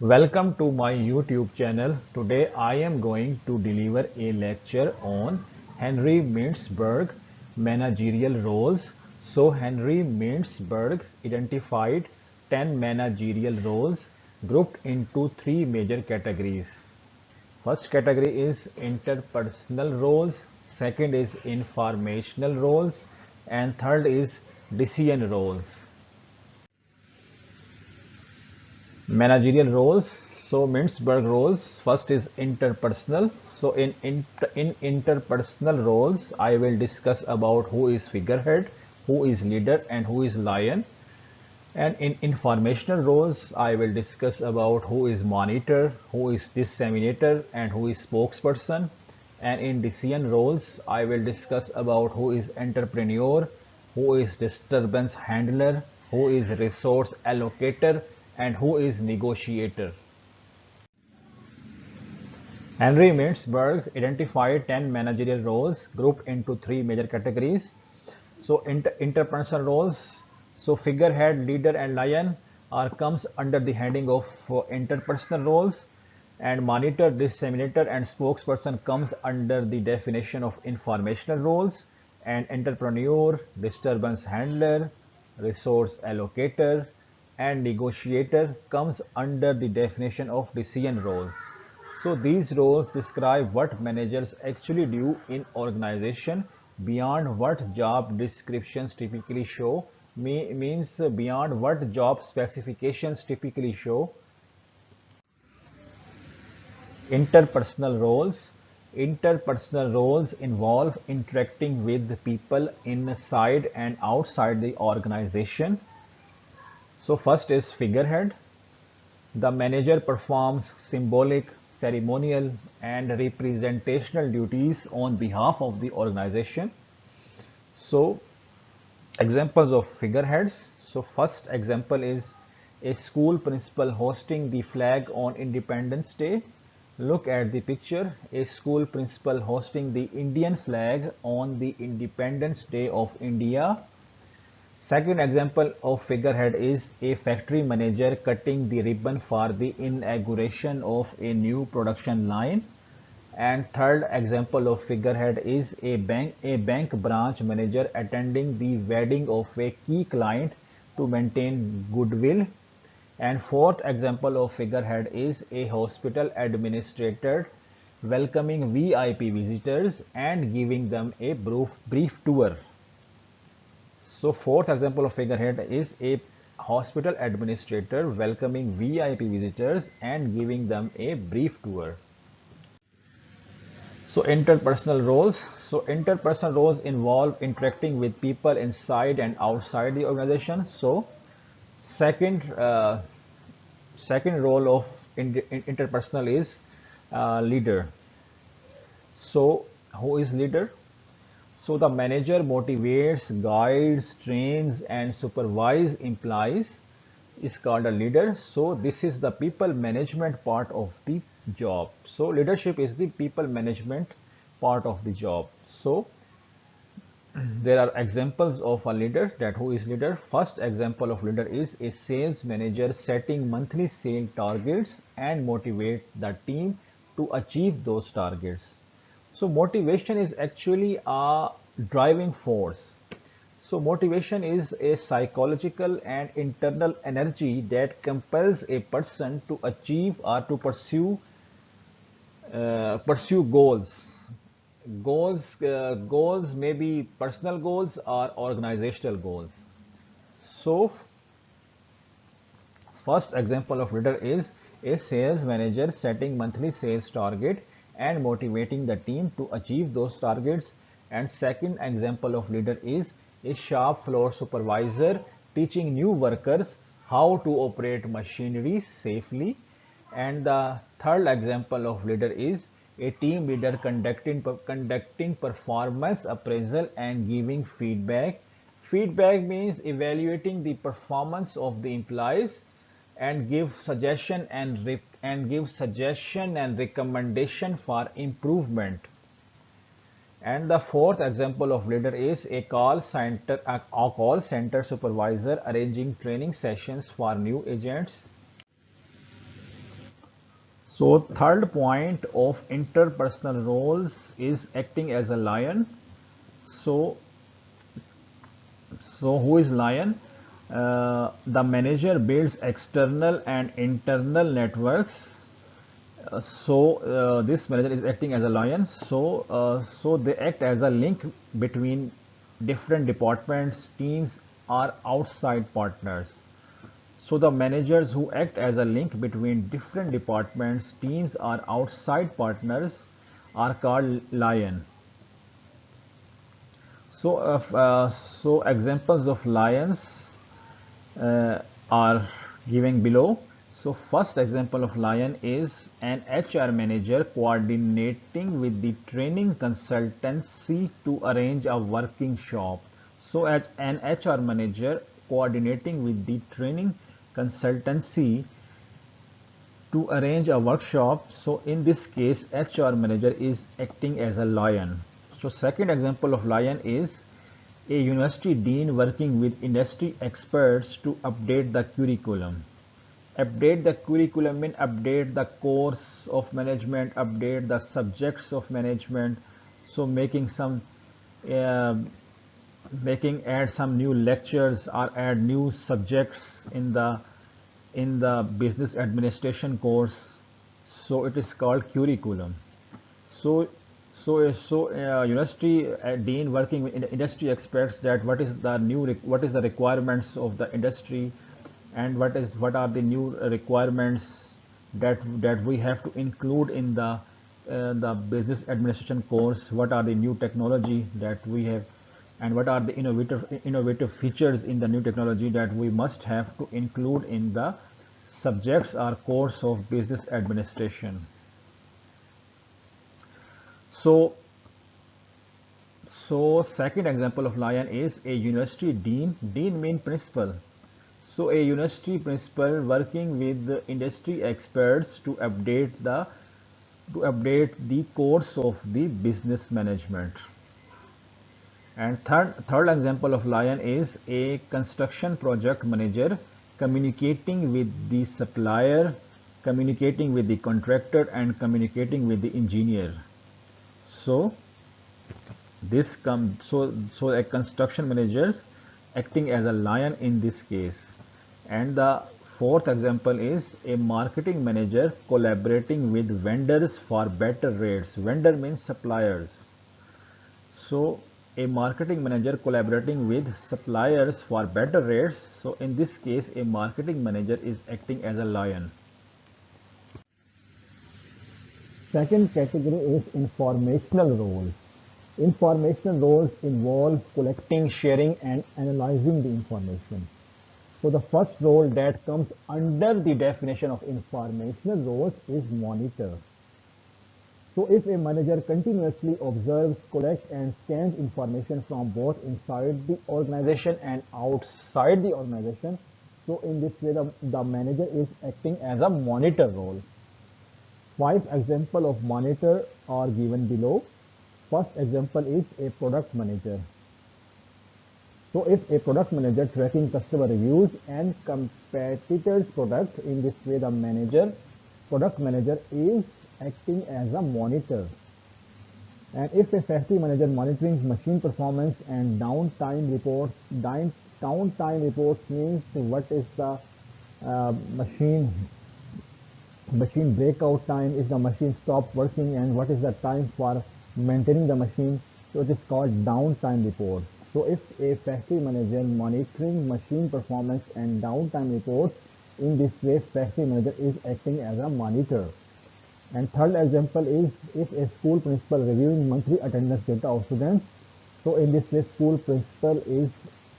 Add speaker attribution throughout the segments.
Speaker 1: Welcome to my YouTube channel. Today I am going to deliver a lecture on Henry Mintzberg managerial roles. So Henry Mintzberg identified 10 managerial roles grouped into three major categories. First category is interpersonal roles, second is informational roles, and third is decision roles. Managerial roles. So Mintzberg roles. First is interpersonal. So in interpersonal roles, I will discuss about who is figurehead, who is leader, and who is lion. And in informational roles, I will discuss about who is monitor, who is disseminator, and who is spokesperson. And in decision roles, I will discuss about who is entrepreneur, who is disturbance handler, who is resource allocator, and who is negotiator. Henry Mintzberg identified 10 managerial roles grouped into three major categories. So interpersonal roles, so figurehead, leader, and lion comes under the heading of interpersonal roles, and monitor, disseminator, and spokesperson comes under the definition of informational roles, and entrepreneur, disturbance handler, resource allocator, and negotiator comes under the definition of decision roles. So these roles describe what managers actually do in organization beyond what job descriptions typically show, means beyond what job specifications typically show. Interpersonal roles. Interpersonal roles involve interacting with people inside and outside the organization. So first is figurehead. The manager performs symbolic, ceremonial, and representational duties on behalf of the organization. So examples of figureheads. So first example is a school principal hosting the flag on Independence Day. Look at the picture. A school principal hosting the Indian flag on the Independence Day of India. Second example of figurehead is a factory manager cutting the ribbon for the inauguration of a new production line. And third example of figurehead is a bank branch manager attending the wedding of a key client to maintain goodwill. And fourth example of figurehead is a hospital administrator welcoming VIP visitors and giving them a brief tour. So fourth example of figurehead is a hospital administrator welcoming VIP visitors and giving them a brief tour. So interpersonal roles. So interpersonal roles involve interacting with people inside and outside the organization. So second second role of interpersonal is leader. So who is leader? So the manager motivates, guides, trains, and supervises employees is called a leader. So this is the people management part of the job. So leadership is the people management part of the job. So there are examples of a leader. That who is leader? First example of leader is a sales manager setting monthly sale targets and motivate the team to achieve those targets. So motivation is actually a driving force. So motivation is a psychological and internal energy that compels a person to achieve or to pursue goals. Goals may be personal goals or organizational goals. So first example of leader is a sales manager setting monthly sales target and motivating the team to achieve those targets. And second example of leader is a shop floor supervisor teaching new workers how to operate machinery safely. And the third example of leader is a team leader conducting performance appraisal and giving feedback. Feedback means evaluating the performance of the employees and give suggestion and recommendation for improvement. And the fourth example of leader is a call center supervisor arranging training sessions for new agents. So third point of interpersonal roles is acting as a lion. So, so who is lion? The manager builds external and internal networks. This manager is acting as a lion. So they act as a link between different departments, teams, or outside partners. So the managers who act as a link between different departments, teams, or outside partners are called lion. So examples of lions are given below. So first example of lion is an HR manager coordinating with the training consultancy to arrange a working shop. So as an HR manager coordinating with the training consultancy to arrange a workshop. So in this case, HR manager is acting as a lion. So second example of lion is a university dean working with industry experts to update the curriculum. Update the curriculum means update the course of management, update the subjects of management. So uh, add some new lectures or add new subjects in the business administration course. So it is called curriculum. So university dean working with industry experts that what is the requirements of the industry, and what are the new requirements that we have to include in the business administration course. What are the new technology that we have, and what are the innovative features in the new technology that we must have to include in the subjects or course of business administration. So second example of lion is a university dean. Dean means principal. So a university principal working with the industry experts to update the course of the business management. And third example of lion is a construction project manager communicating with the supplier, communicating with the contractor, and communicating with the engineer. So so a construction managers acting as a lion in this case. And the fourth example is a marketing manager collaborating with vendors for better rates. Vendor means suppliers. So a marketing manager collaborating with suppliers for better rates. So in this case, a marketing manager is acting as a lion. Second category is informational roles. Informational roles involve collecting, sharing, and analyzing the information. So the first role that comes under the definition of informational roles is monitor. So if a manager continuously observes, collects, and scans information from both inside the organization and outside the organization, so in this way the manager is acting as a monitor role. Five examples of monitor are given below. First example is a product manager. So if a product manager tracking customer reviews and competitors' products, in this way the product manager is acting as a monitor. And if a factory manager monitoring machine performance and downtime reports means what is the machine breakout time, is the machine stopped working, and what is the time for maintaining the machine. So it is called downtime report. So if a factory manager monitoring machine performance and downtime reports, in this way factory manager is acting as a monitor. And third example is if a school principal reviewing monthly attendance data of students. So in this way school principal is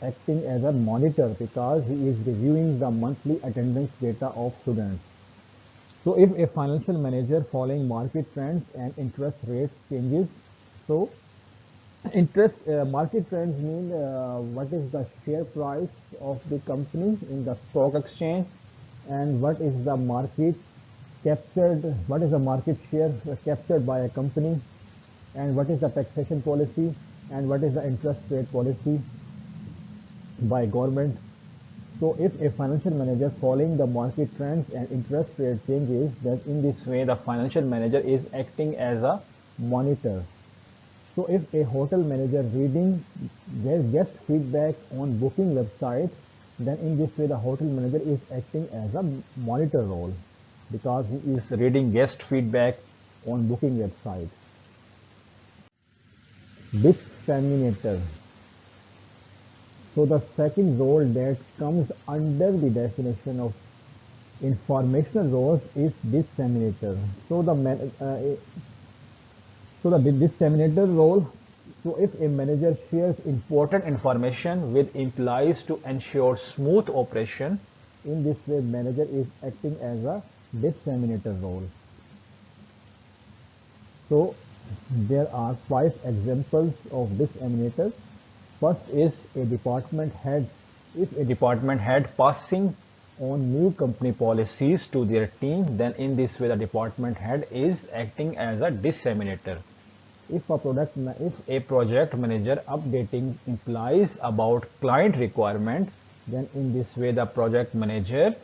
Speaker 1: acting as a monitor because he is reviewing the monthly attendance data of students. So if a financial manager following market trends and interest rate changes, so market trends mean what is the share price of the company in the stock exchange, and what is the market share captured by a company, and what is the taxation policy, and what is the interest rate policy by government. So if a financial manager following the market trends and interest rate changes, then in this way the financial manager is acting as a monitor. So if a hotel manager reading gets feedback on booking website, then in this way the hotel manager is acting as a monitor role because he is reading guest feedback on booking website. Disseminator. So the second role that comes under the definition of informational roles is disseminator. So the disseminator role. So if a manager shares important information with employees to ensure smooth operation, in this way manager is acting as a disseminator role. So there are 5 examples of disseminator. First is a department head. If a department head passing on new company policies to their team, then in this way the department head is acting as a disseminator. If a project manager updating employees about client requirement, then in this way the project manager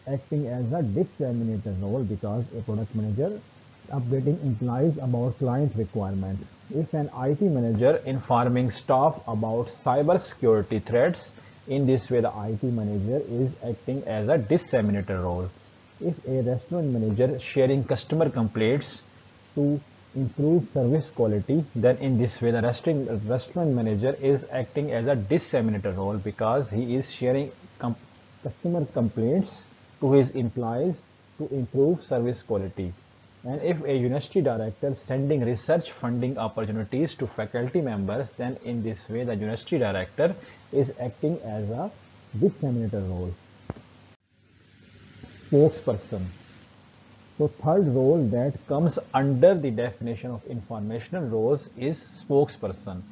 Speaker 1: acting as a disseminator role because a product manager updating employees about client requirement. If an IT manager informing staff about cyber security threats, in this way the IT manager is acting as a disseminator role. If a restaurant manager sharing customer complaints to improve service quality, then in this way the restaurant manager is acting as a disseminator role because he is sharing customer complaints to his employees to improve service quality. And if a university director sending research funding opportunities to faculty members, then in this way the university director is acting as a disseminator role. Spokesperson. So third role that comes under the definition of informational roles is spokesperson.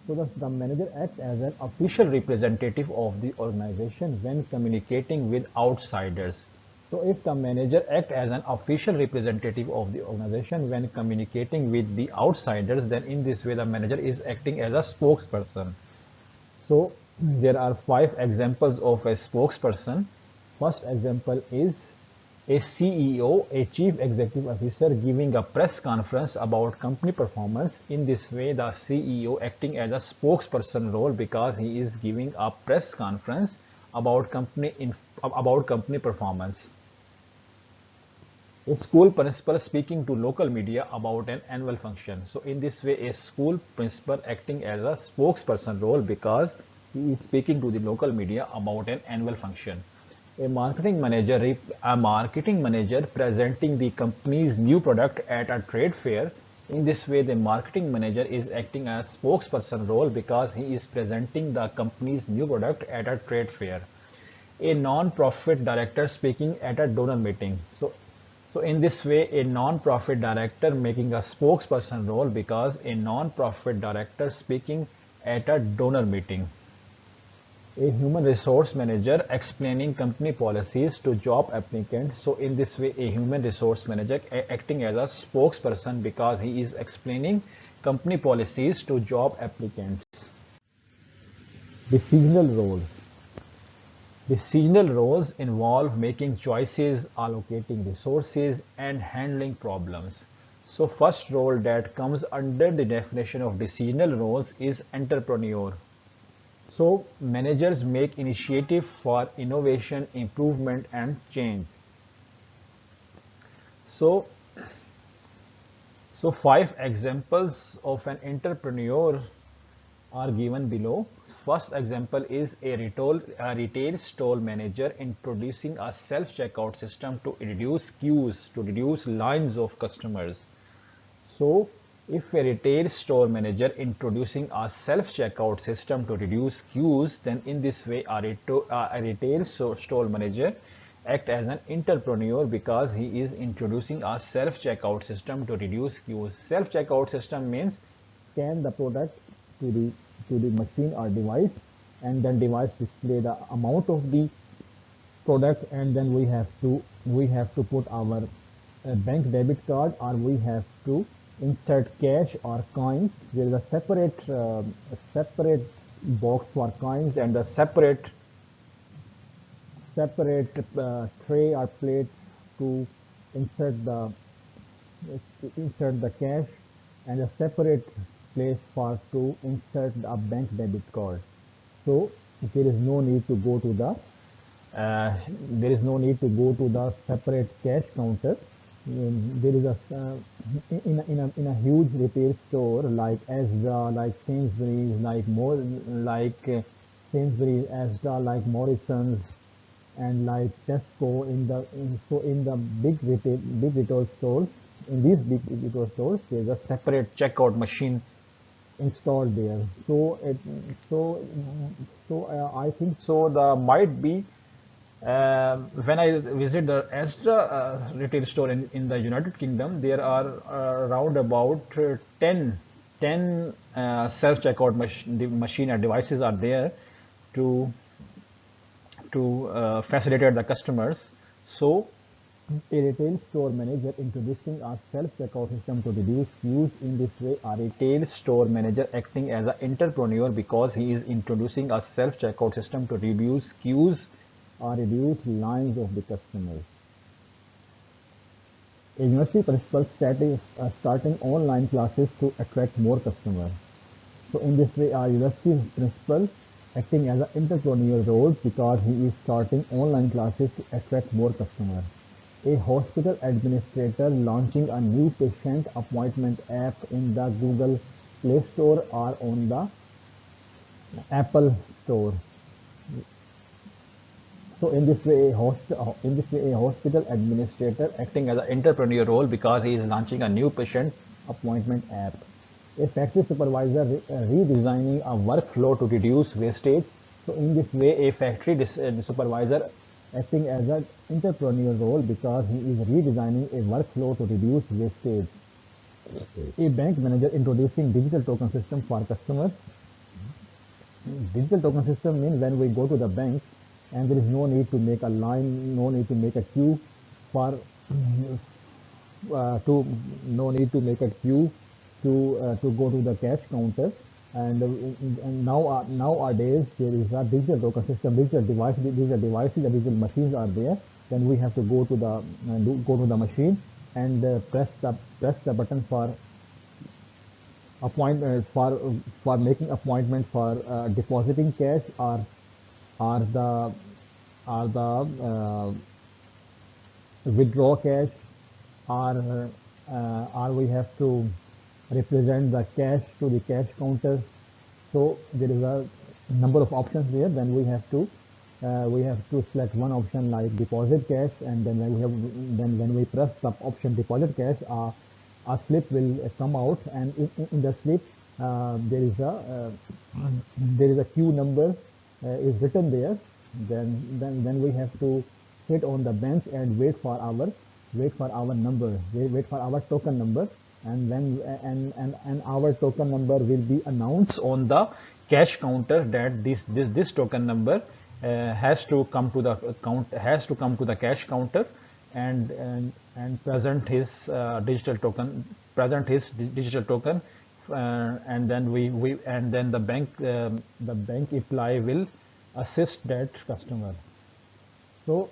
Speaker 1: So the manager acts as an official representative of the organization when communicating with outsiders. So if the manager acts as an official representative of the organization when communicating with the outsiders, then in this way the manager is acting as a spokesperson. So there are 5 examples of a spokesperson. First example is a CEO, a chief executive officer giving a press conference about company performance. In this way the CEO acting as a spokesperson role because he is giving a press conference about company performance. A school principal speaking to local media about an annual function. So in this way a school principal acting as a spokesperson role because he is speaking to the local media about an annual function. A marketing manager presenting the company's new product at a trade fair. In this way the marketing manager is acting as spokesperson role because he is presenting the company's new product at a trade fair. A non-profit director speaking at a donor meeting. So in this way a non-profit director making a spokesperson role because a non-profit director speaking at a donor meeting. A human resource manager explaining company policies to job applicants. So in this way a human resource manager acting as a spokesperson because he is explaining company policies to job applicants. Decisional roles. Decisional roles involve making choices, allocating resources, and handling problems. So first role that comes under the definition of decisional roles is entrepreneur. So managers make initiative for innovation, improvement, and change. So 5 examples of an entrepreneur are given below. First example is a retail store manager introducing a self-checkout system to reduce queues, to reduce lines of customers. So if a retail store manager introducing a self-checkout system to reduce queues, then in this way a retail store manager act as an entrepreneur because he is introducing a self-checkout system to reduce queues. Self-checkout system means scan the product to the machine or device, and then device display the amount of the product, and then we have to put our bank debit card, or we have to insert cash or coins. There is a separate box for coins and a separate separate tray or plate to insert the cash, and a separate place for to insert a bank debit card. So there is no need to go to the separate cash counter. There is a in a huge retail store like Asda, like Sainsbury's, Sainsbury's, Asda, like Morrison's, and like Tesco. In the big retail stores, in these big retail stores, there is a separate checkout machine installed there. I think so. The might be when I visit the Astra retail store in the United Kingdom, there are around about 10 self-checkout machine and devices are there to facilitate the customers. So a retail store manager introducing a self-checkout system to reduce queues. In this way, a retail store manager acting as an entrepreneur because he is introducing a self-checkout system to reduce queues or reduce lines of the customers. A university principal starting online classes to attract more customers. So in this way, our university principal acting as an entrepreneur role because he is starting online classes to attract more customers. A hospital administrator launching a new patient appointment app in the Google Play Store or on the Apple Store. So in this way, a hospital administrator acting as an entrepreneur role because he is launching a new patient appointment app. A factory supervisor redesigning a workflow to reduce wastage. So in this way, a factory supervisor acting as an entrepreneur role because he is redesigning a workflow to reduce wastage. A bank manager introducing digital token system for customers. Digital token system means when we go to the bank and there is no need to make a line, no need to make a queue for no need to make a queue to go to the cash counter. And nowadays there is a digital token system, digital devices, the digital machines are there. Then we have to go to the machine and press the button for appointment for making appointment for depositing cash or the withdraw cash, or we have to represent the cash to the cash counter. So there is a number of options there. Then we have to select one option like deposit cash, and then when we press the option deposit cash, a slip will come out, and in the slip there is a queue number is written there. Then we have to sit on the bench and wait for our number, wait for our token number, and our token number will be announced on the cash counter that this token number has to come to the cash counter and present his digital token, and then the bank employee will assist that customer. So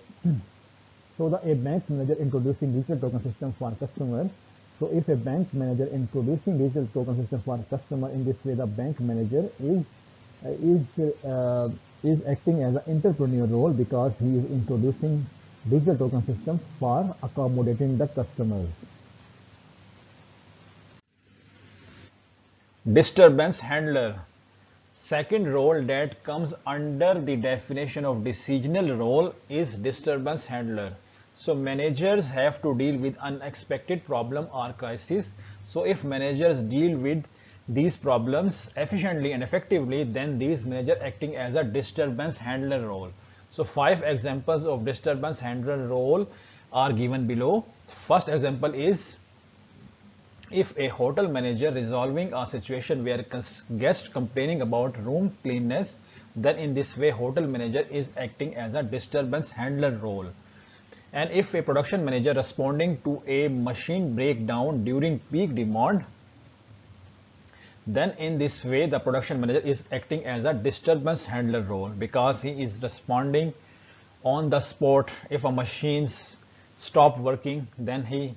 Speaker 1: a bank manager introducing digital token system for customer. So if a bank manager introducing digital token system for customer, in this way the bank manager is acting as an entrepreneur role because he is introducing digital token system for accommodating the customers. Disturbance handler. Second role that comes under the definition of decisional role is disturbance handler. So managers have to deal with unexpected problem or crisis. So if managers deal with these problems efficiently and effectively, then these managers acting as a disturbance handler role. So 5 examples of disturbance handler role are given below. First example is if a hotel manager resolving a situation where guests complaining about room cleanness, then in this way hotel manager is acting as a disturbance handler role. And if a production manager responding to a machine breakdown during peak demand, then in this way the production manager is acting as a disturbance handler role because he is responding on the spot. If a machines stop working, then he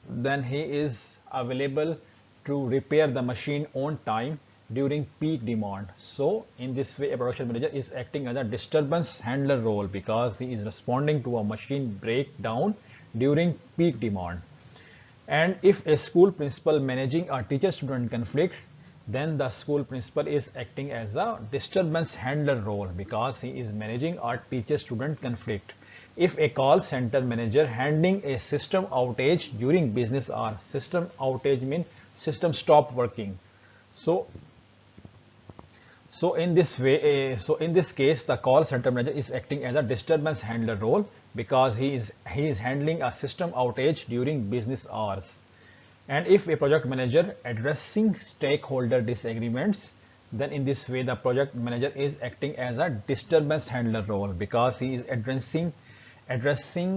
Speaker 1: is available to repair the machine on time during peak demand. So in this way, a production manager is acting as a disturbance handler role because he is responding to a machine breakdown during peak demand. And if a school principal managing a teacher-student conflict, then the school principal is acting as a disturbance handler role because he is managing a teacher-student conflict. If a call center manager handling a system outage during business hours, system outage means system stop working. So in this way, so in this case, the call center manager is acting as a disturbance handler role because he is handling a system outage during business hours. And if a project manager addressing stakeholder disagreements, then in this way the project manager is acting as a disturbance handler role because he is addressing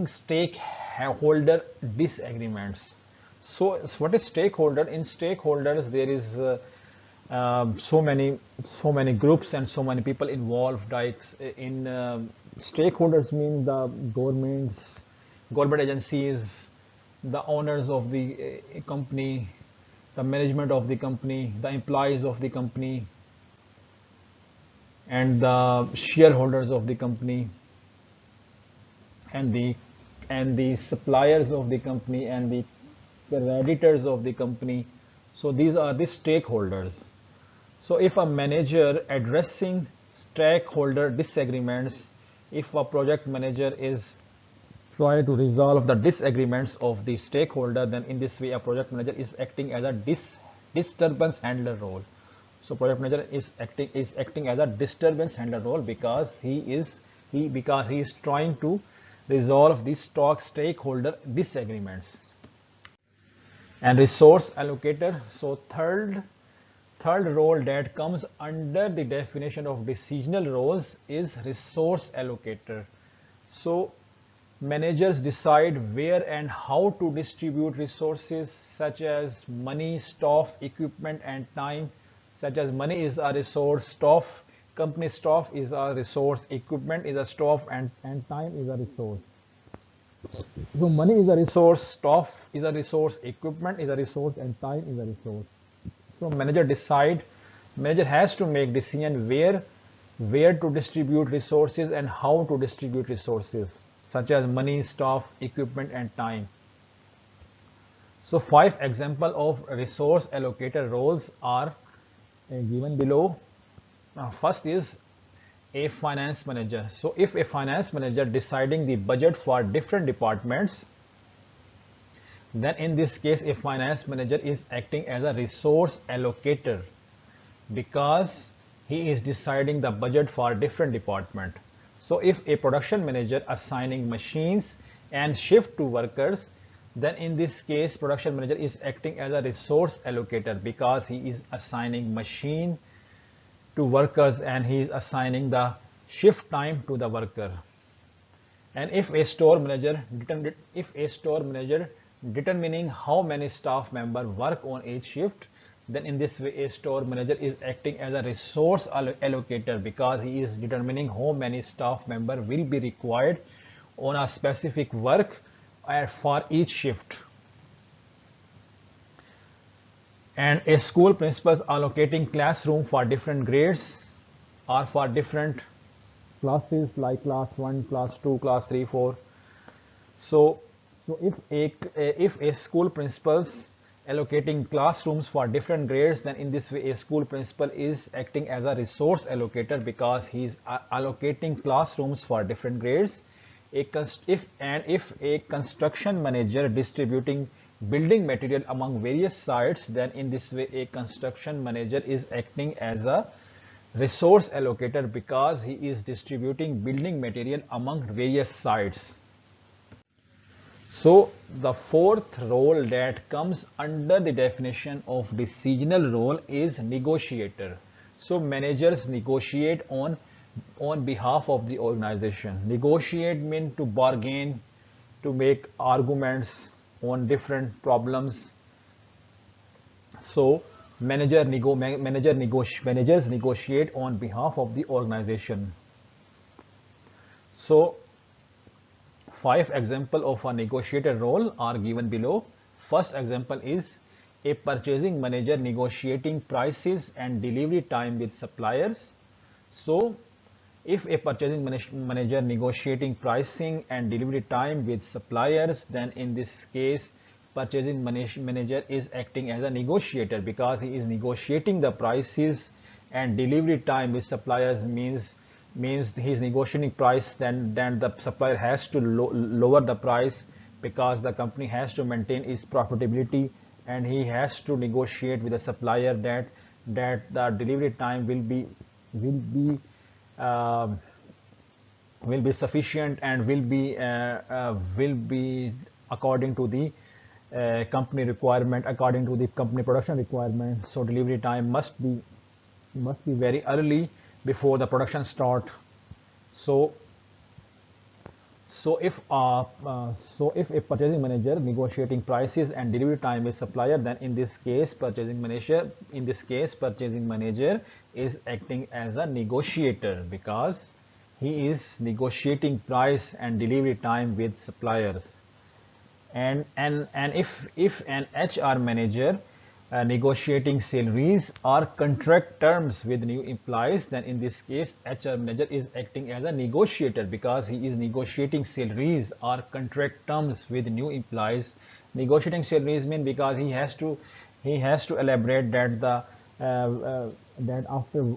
Speaker 1: stakeholder disagreements. So what is stakeholder? In stakeholders there is so many groups and so many people involved. Like in stakeholders mean the government agencies, the owners of the company, the management of the company, the employees of the company, and the shareholders of the company, and the suppliers of the company, and the creditors of the company. So these are the stakeholders. So if a manager addressing stakeholder disagreements, if a project manager is try to resolve the disagreements of the stakeholder, then in this way a project manager is acting as a disturbance handler role. So project manager is acting as a disturbance handler role because he is trying to resolve the stakeholder disagreements. And resource allocator. So third role that comes under the definition of decisional roles is resource allocator. So managers decide where and how to distribute resources such as money, staff, equipment, and time. Such as money is a resource, company staff is a resource, equipment is a staff, and time is a resource. So money is a resource, staff is a resource, equipment is a resource, and time is a resource. So manager has to make decision where to distribute resources and how to distribute resources, such as money, staff, equipment, and time. So 5 examples of resource allocator roles are given below. First is a finance manager. So if a finance manager deciding the budget for different departments, then in this case a finance manager is acting as a resource allocator because he is deciding the budget for different department. So if a production manager assigning machines and shift to workers, then in this case production manager is acting as a resource allocator because he is assigning machine to workers and he is assigning the shift time to the worker. And if a store manager determining how many staff members work on each shift, then in this way a store manager is acting as a resource allocator because he is determining how many staff members will be required on a specific work for each shift. And a school principal allocating classroom for different grades or for different classes like class 1, class 2, class 3, 4. So if a school principal's allocating classrooms for different grades, then in this way a school principal is acting as a resource allocator because he is allocating classrooms for different grades. If a construction manager distributing building material among various sites, then in this way a construction manager is acting as a resource allocator because he is distributing building material among various sites. So the fourth role that comes under the definition of decisional role is negotiator. So managers negotiate on behalf of the organization. Negotiate means to bargain, to make arguments on different problems. So managers negotiate on behalf of the organization. So 5 examples of a negotiator role are given below. First example is a purchasing manager negotiating prices and delivery time with suppliers. So if a purchasing manager negotiating pricing and delivery time with suppliers, then in this case purchasing manager is acting as a negotiator, because he is negotiating the prices, and delivery time with suppliers means he is negotiating price, then the supplier has to lower the price, because the company has to maintain its profitability, and he has to negotiate with the supplier that the delivery time uh, will be sufficient and will be according to the company requirement, according to the company production requirement. So delivery time must be very early before the production start. So if a purchasing manager negotiating prices and delivery time with supplier, then in this case purchasing manager is acting as a negotiator, because he is negotiating price and delivery time with suppliers. And if an HR manager negotiating salaries or contract terms with new employees, then in this case HR manager is acting as a negotiator, because he is negotiating salaries or contract terms with new employees. Negotiating salaries mean because he has to elaborate that that after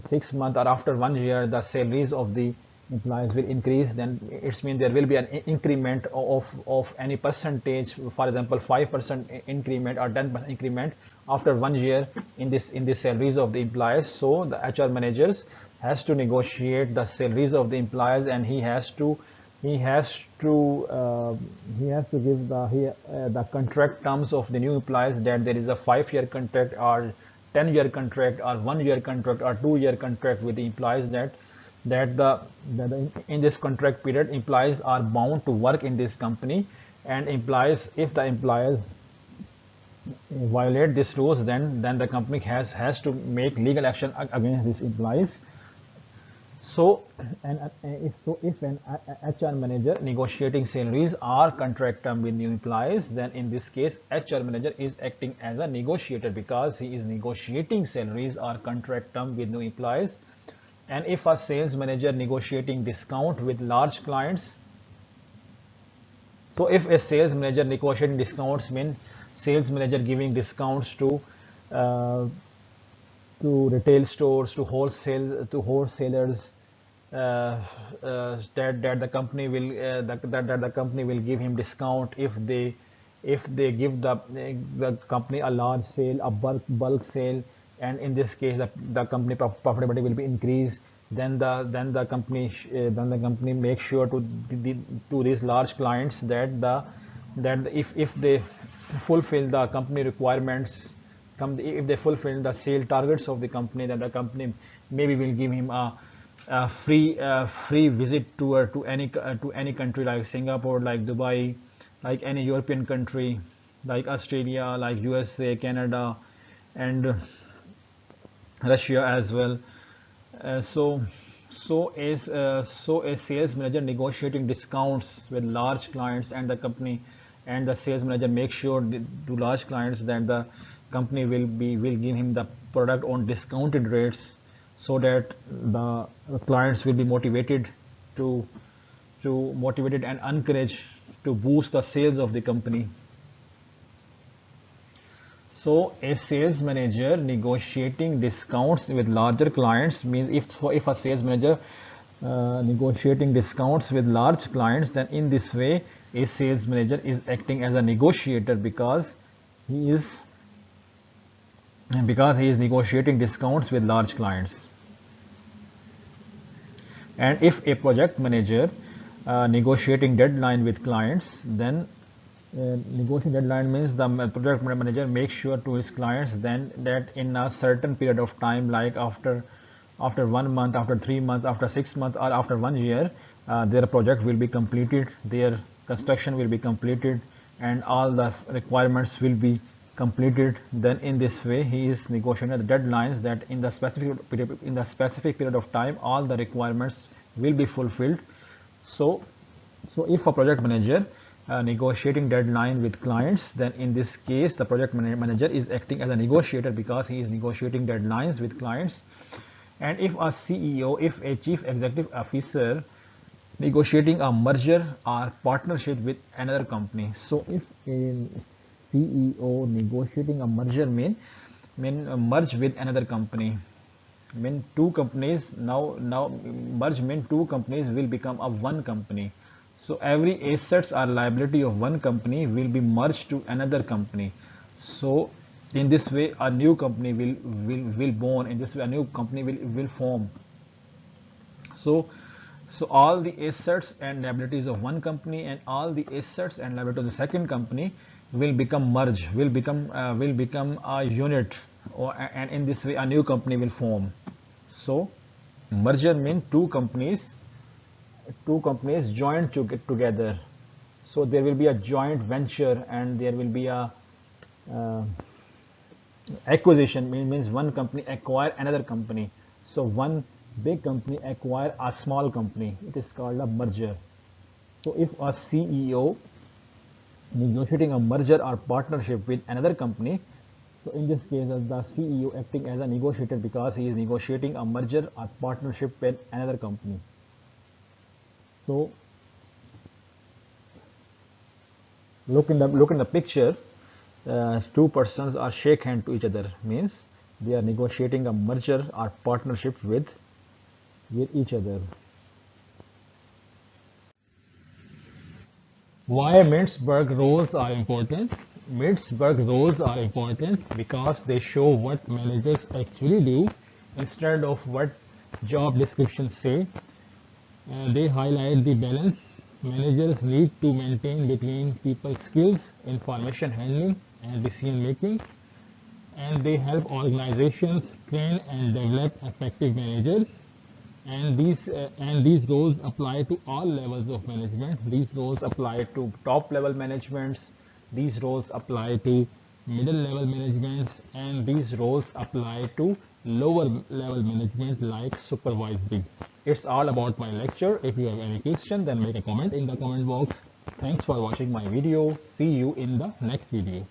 Speaker 1: 6 months or after 1 year the salaries of the employees will increase. Then it means there will be an increment of any percentage, for example 5% increment or 10% increment after 1 year in this salaries of the employees. So the HR managers has to negotiate the salaries of the employees, and he has to give the contract terms of the new employees, that there is a 5-year contract or 10-year contract or 1-year contract or 2-year contract with the employees, that in this contract period employees are bound to work in this company, and if the employees violate these rules, then the company has to make legal action against these employees. So if an HR manager negotiating salaries or contract term with new employees, then in this case HR manager is acting as a negotiator, because he is negotiating salaries or contract term with new employees. And if a sales manager negotiating discount with large clients, so if a sales manager negotiating discounts mean sales manager giving discounts to retail stores, to wholesalers, that the company will give him discount if they give the company a large sale, a bulk sale, and in this case the company profitability will be increased. Then the company makes sure to these large clients that if they fulfill the company requirements, if they fulfill the sale targets of the company, then the company maybe will give him a free visit tour to any country, like Singapore, like Dubai, like any European country, like Australia, like USA, Canada, and Russia as well. So a sales manager negotiating discounts with large clients, and the company and the sales manager make sure to large clients that the company will give him the product on discounted rates, so that the clients will be motivated and encouraged to boost the sales of the company. So a sales manager negotiating discounts with larger clients means if a sales manager negotiating discounts with large clients, then in this way a sales manager is acting as a negotiator, because he is negotiating discounts with large clients. And if a project manager negotiating deadline with clients, then negotiating deadline means the project manager makes sure to his clients then that in a certain period of time, like after 1 month, after 3 months, after 6 months, or after 1 year, their project will be completed, their construction will be completed, and all the requirements will be completed. Then in this way he is negotiating the deadlines, that in the specific period of time all the requirements will be fulfilled. So if a project manager negotiating deadline with clients, then in this case the project manager is acting as a negotiator because he is negotiating deadlines with clients. And if a CEO, if a chief executive officer negotiating a merger or partnership with another company. So if a CEO negotiating a merger mean merge with another company, mean two companies now merge mean two companies will become a one company. So every assets or liability of one company will be merged to another company. So in this way a new company will born. In this way a new company will form. So all the assets and liabilities of one company and all the assets and liabilities of the second company will become merged, will become a unit, and in this way a new company will form. So merger means two companies joined together. So there will be a joint venture and there will be a acquisition, means one company acquire another company. So one big company acquire a small company. It is called a merger. So if a CEO negotiating a merger or partnership with another company, so in this case the CEO acting as a negotiator because he is negotiating a merger or partnership with another company. So look in the picture. Two persons are shake hand to each other, means they are negotiating a merger or partnership with each other. Why Mintzberg roles are important? Mintzberg roles are important because they show what managers actually do instead of what job descriptions say. They highlight the balance managers need to maintain between people's skills, information handling, and decision making, and they help organizations train and develop effective managers. And these roles apply to all levels of management. These roles apply to top level managements, these roles apply to middle level managements, and these roles apply to lower level management like supervisory. It's all about my lecture. If you have any question, then make a comment in the comment box. Thanks for watching my video. See you in the next video.